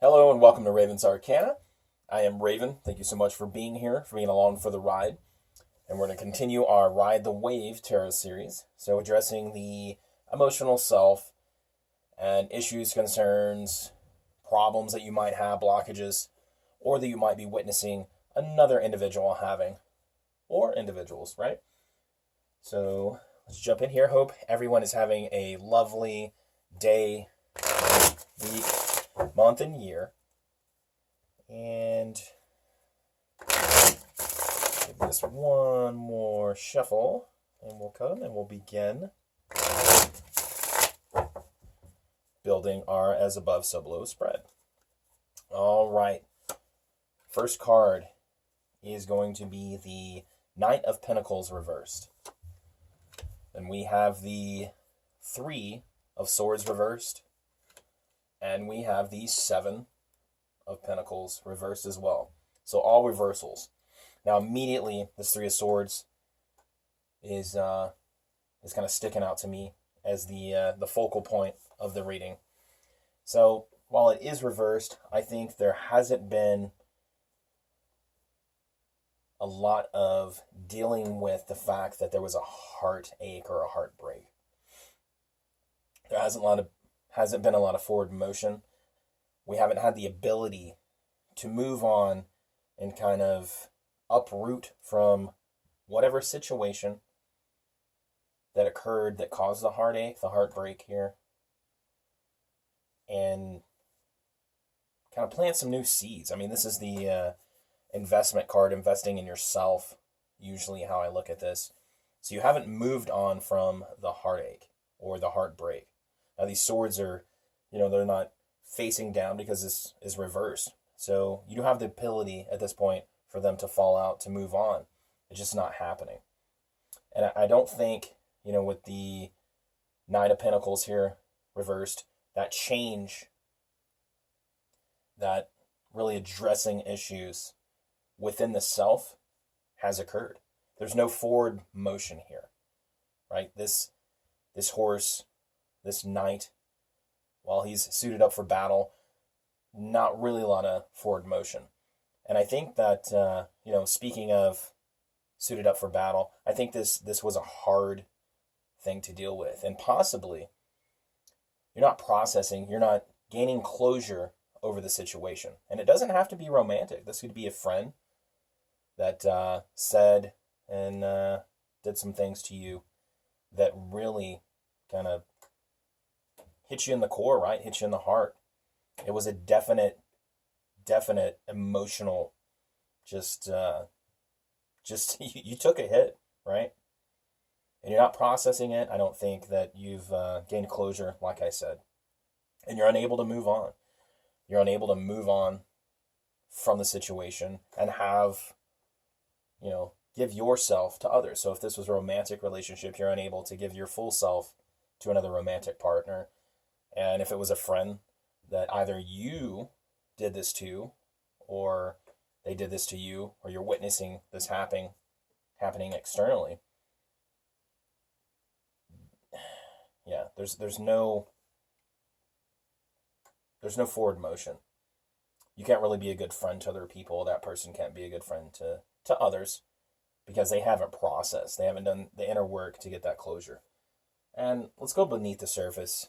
Hello and welcome to Raven's Arcana. I am Raven. Thank you so much for being here, for being along for the ride. And we're going to continue our Ride the Wave tarot series. So addressing the emotional self and issues, concerns, problems that you might have, blockages, or that you might be witnessing another individual having, or individuals, right? So let's jump in here. Hope everyone is having a lovely day, week, month, and year. And give this one more shuffle, and we'll come and we'll begin building our as above, so below spread. All right. First card is going to be the Knight of Pentacles reversed. And we have the Three of Swords reversed. And we have the Seven of Pentacles reversed as well. So all reversals. Now immediately, this Three of Swords is kind of sticking out to me as the focal point of the reading. So while it is reversed, I think there hasn't been a lot of dealing with the fact that there was a heartache or a heartbreak. There hasn't been a lot of forward motion. We haven't had the ability to move on and kind of uproot from whatever situation that occurred that caused the heartache, the heartbreak here, and kind of plant some new seeds. I mean, this is the investment card, investing in yourself, usually how I look at this. So you haven't moved on from the heartache or the heartbreak. Now these swords are, they're not facing down because this is reversed. So you do have the ability at this point for them to fall out, to move on. It's just not happening. And I don't think, with the Knight of Pentacles here reversed, that change, that really addressing issues within the self has occurred. There's no forward motion here, right? This horse, this knight, while he's suited up for battle, not really a lot of forward motion. And I think that, speaking of suited up for battle, I think this was a hard thing to deal with. And possibly, you're not processing, you're not gaining closure over the situation. And it doesn't have to be romantic. This could be a friend that said and did some things to you that really kind of hit you in the core, right? Hit you in the heart. It was a definite emotional, just you took a hit, right? And you're not processing it. I don't think that you've gained closure, like I said. And you're unable to move on. You're unable to move on from the situation and have, give yourself to others. So if this was a romantic relationship, you're unable to give your full self to another romantic partner. And if it was a friend that either you did this to, or they did this to you, or you're witnessing this happening externally, yeah, there's no forward motion. You can't really be a good friend to other people. That person can't be a good friend to others because they haven't processed. They haven't done the inner work to get that closure. And let's go beneath the surface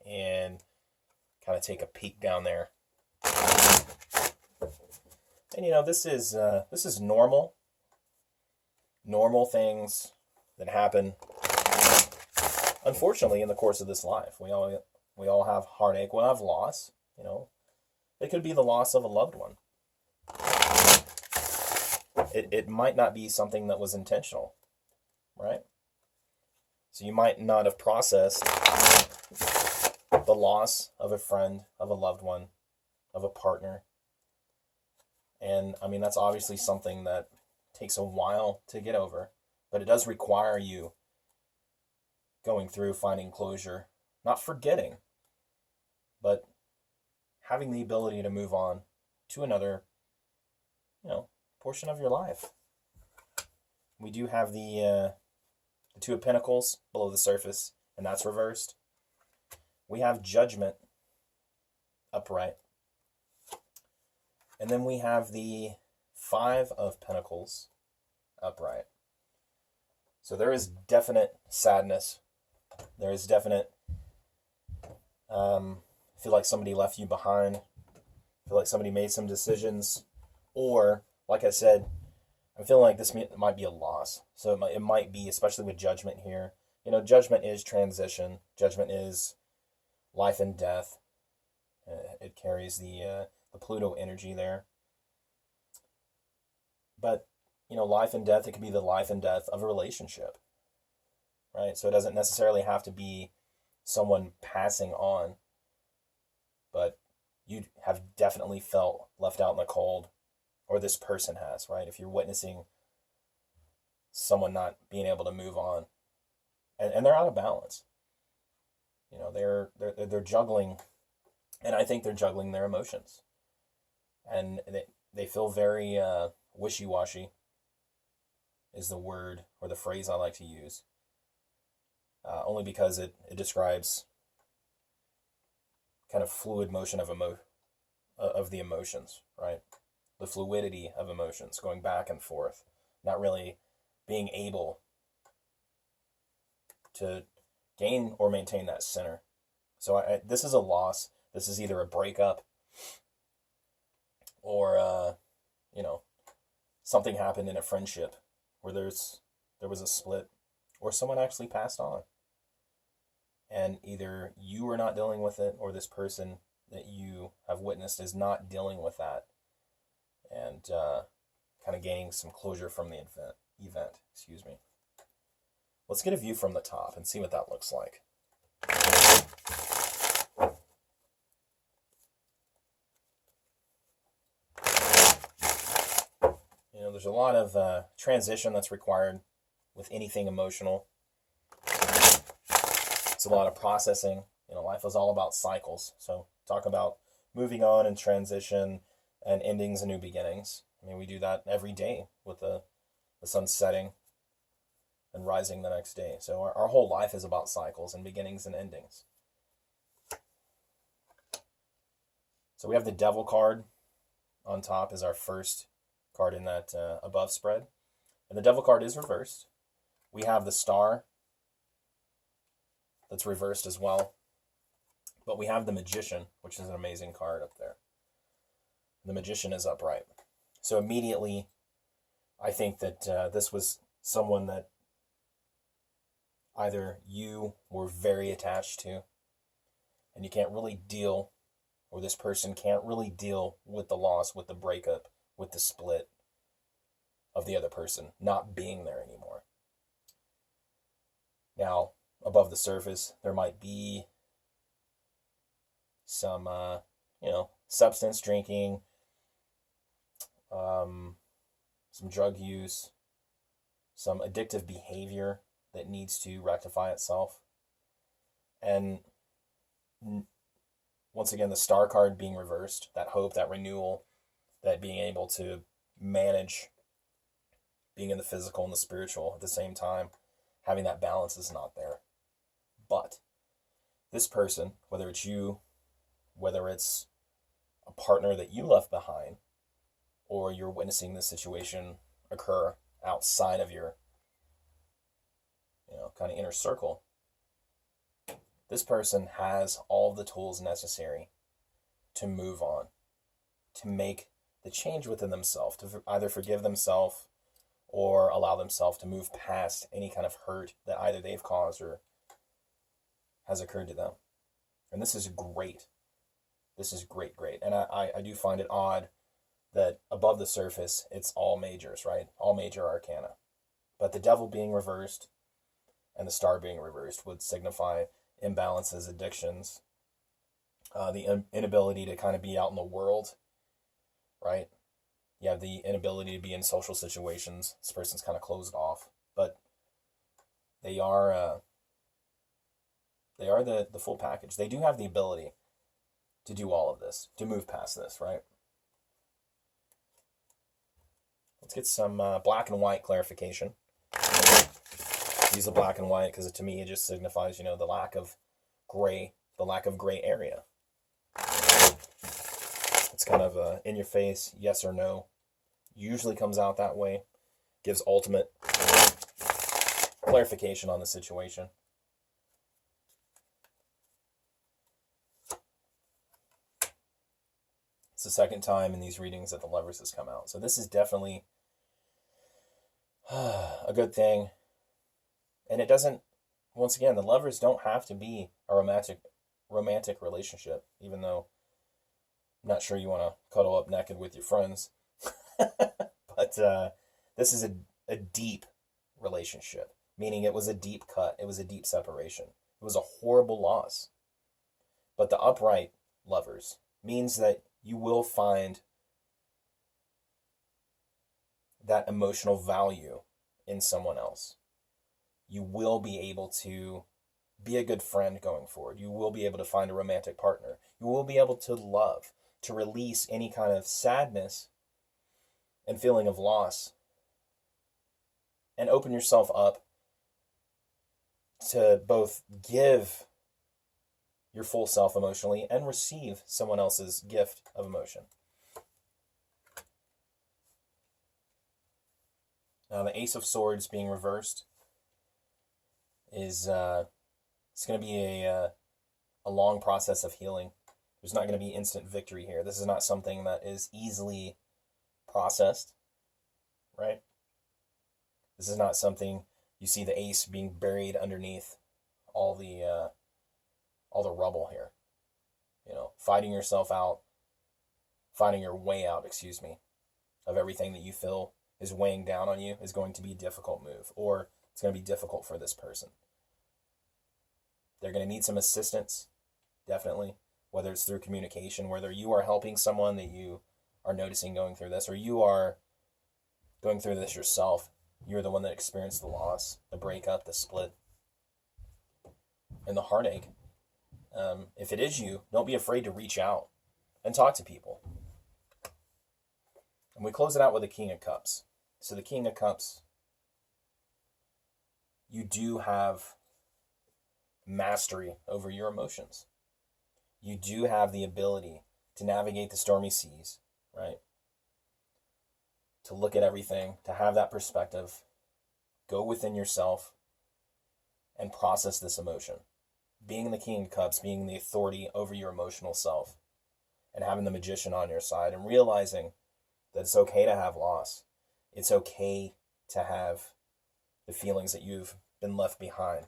and kind of take a peek down there. And this is normal things that happen, unfortunately, in the course of this life. We all have heartache. We'll have loss. It could be the loss of a loved one. It might not be something that was intentional, right? So you might not have processed the loss of a friend, of a loved one, of a partner. And I mean, that's obviously something that takes a while to get over, but it does require you going through, finding closure, not forgetting, but having the ability to move on to another, portion of your life. We do have the Two of Pentacles below the surface, and that's reversed. We have Judgment upright. And then we have the Five of Pentacles upright. So there is definite sadness. There is definite, feel like somebody left you behind. Feel like somebody made some decisions. Or, like I said, I'm feeling like this might be a loss. So it might be, especially with Judgment here. Judgment is transition. Judgment is life and death. It carries the Pluto energy there. But, life and death, it could be the life and death of a relationship, right? So it doesn't necessarily have to be someone passing on, but you have definitely felt left out in the cold, or this person has, right? If you're witnessing someone not being able to move on, and they're out of balance, they're juggling, and I think they're juggling their emotions, and they feel very wishy-washy is the word or the phrase I like to use, only because it describes kind of fluid motion of the emotions, right? The fluidity of emotions going back and forth, not really being able to gain or maintain that center. So this is a loss. This is either a breakup or, something happened in a friendship where there was a split, or someone actually passed on. And either you are not dealing with it, or this person that you have witnessed is not dealing with that, and kind of gaining some closure from the event. Excuse me. Let's get a view from the top and see what that looks like. There's a lot of transition that's required with anything emotional. It's a lot of processing. Life is all about cycles. So talk about moving on and transition and endings and new beginnings. We do that every day with the sun setting and rising the next day. So our whole life is about cycles and beginnings and endings. So we have the Devil card on top as our first card in that above spread. And the Devil card is reversed. We have the Star that's reversed as well. But we have the Magician, which is an amazing card up there. The Magician is upright. So immediately, I think that this was someone that either you were very attached to, and you can't really deal, or this person can't really deal with the loss, with the breakup, with the split of the other person not being there anymore. Now, above the surface, there might be some, substance drinking, some drug use, some addictive behavior that needs to rectify itself. And once again, the Star card being reversed, that hope, that renewal, that being able to manage being in the physical and the spiritual at the same time, having that balance is not there. But this person, whether it's you, whether it's a partner that you left behind, or you're witnessing this situation occur outside of your, kind of inner circle, this person has all the tools necessary to move on, to make the change within themselves, to either forgive themselves or allow themselves to move past any kind of hurt that either they've caused or has occurred to them. And this is great. This is great. And I do find it odd that above the surface, it's all majors, right? All major arcana. But the Devil being reversed and the Star being reversed would signify imbalances, addictions, the inability to kind of be out in the world, right? You have the inability to be in social situations. This person's kind of closed off, but they are the full package. They do have the ability to do all of this, to move past this, right? Let's get some black and white clarification. Use the black and white because to me it just signifies, the lack of gray area. Let's It's kind of a in your face, yes or no. Usually comes out that way. Gives ultimate clarification on the situation. It's the second time in these readings that the Lovers has come out. So this is definitely a good thing. And it doesn't, once again, the Lovers don't have to be a romantic relationship, even though I'm not sure you want to cuddle up naked with your friends. But this is a deep relationship, meaning it was a deep cut. It was a deep separation. It was a horrible loss. But the upright Lovers means that you will find that emotional value in someone else. You will be able to be a good friend going forward. You will be able to find a romantic partner. You will be able to love, to release any kind of sadness and feeling of loss, and open yourself up to both give your full self emotionally and receive someone else's gift of emotion. Now, the Ace of Swords being reversed is it's going to be a long process of healing. There's not going to be instant victory here. This is not something that is easily processed, right? This is not something you see the ace being buried underneath all the rubble here. You know, fighting yourself out, finding your way out, of everything that you feel is weighing down on you is going to be a difficult move, or it's going to be difficult for this person. They're going to need some assistance, definitely, whether it's through communication, whether you are helping someone that you are noticing going through this, or you are going through this yourself. You're the one that experienced the loss, the breakup, the split, and the heartache. If it is you, don't be afraid to reach out and talk to people. And we close it out with the King of Cups. So the King of Cups, you do have mastery over your emotions. You do have the ability to navigate the stormy seas, right? To look at everything, to have that perspective, go within yourself and process this emotion. Being the King of Cups, being the authority over your emotional self, and having the Magician on your side, and realizing that it's okay to have loss. It's okay to have the feelings that you've been left behind.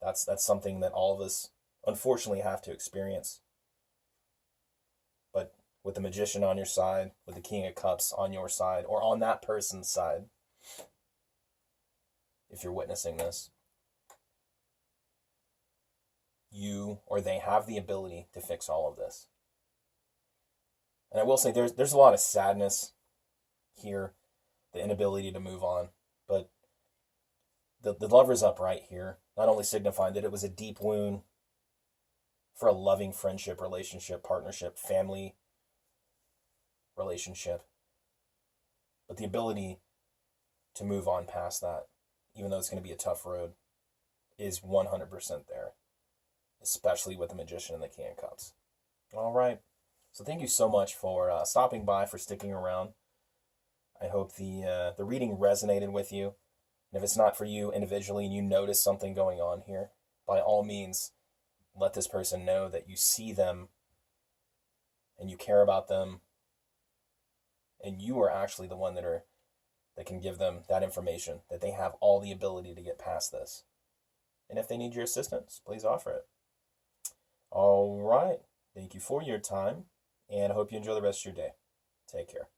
That's something that all of us unfortunately have to experience. But with the Magician on your side, with the King of Cups on your side, or on that person's side, if you're witnessing this, you or they have the ability to fix all of this. And I will say there's a lot of sadness here, the inability to move on, but the Lover's upright here, not only signifying that it was a deep wound for a loving friendship, relationship, partnership, family relationship, but the ability to move on past that, even though it's going to be a tough road, is 100% there, especially with the Magician and the King of Cups. All right. So thank you so much for stopping by, for sticking around. I hope the reading resonated with you. And if it's not for you individually and you notice something going on here, by all means, let this person know that you see them and you care about them, and you are actually the one that can give them that information, that they have all the ability to get past this. And if they need your assistance, please offer it. All right. Thank you for your time, and I hope you enjoy the rest of your day. Take care.